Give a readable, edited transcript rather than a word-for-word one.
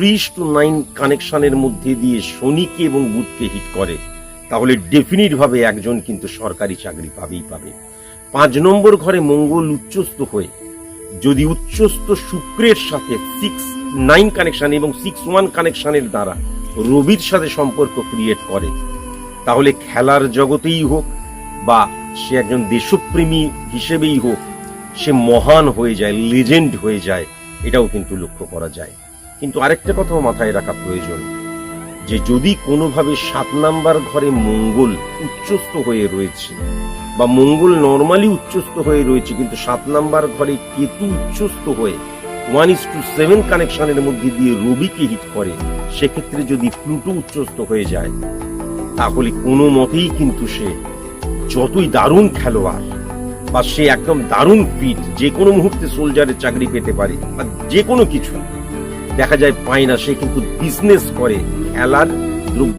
3:9 কানেকশনের মধ্যে দিয়ে শনিকে এবং বুধকে হিট করে, তাহলে ডেফিনিট ভাবে একজন কিন্তু সরকারি চাকরি পাবেই পাবে। 5 নম্বর ঘরে মঙ্গল উচ্চস্থ হয়ে যদি উচ্চস্থ শুক্রের সাথে 6-9 কানেকশন এবং 6-1 কানেকশনের দ্বারা রবির সাথে সম্পর্ক ক্রিয়েট করে, তাহলে খেলার জগতেই হোক বা সে একজন দেশপ্রেমী হিসেবেই হোক, সে মহান হয়ে যায়, লেজেন্ড হয়ে যায়, এটাও কিন্তু লক্ষ্য করা যায়। কিন্তু আরেকটা কথাও মাথায় রাখা প্রয়োজন, যে যদি কোনোভাবে 7 নাম্বার ঘরে মঙ্গল উচ্চস্থ হয়ে রয়েছে বা মঙ্গল নর্মালি উচ্চস্থ হয়ে রয়েছে, কিন্তু 7 নাম্বার ঘরে কেতু উচ্চস্থ হয়ে 1:7 কানেকশনের মধ্যে দিয়ে রবিকে হিট করে, সেক্ষেত্রে যদি প্লুটো উচ্চস্থ হয়ে যায়, তাহলে কোনো মতেই কিন্তু সে যতই দারুণ খেলোয়াড় বা সে একদম দারুণ ফিট, যে কোনো মুহূর্তে সোলজারের চাকরি পেতে পারে বা যে কোনো কিছু দেখা যায় পায় না, সে কিন্তু বিজনেস করে, খেলার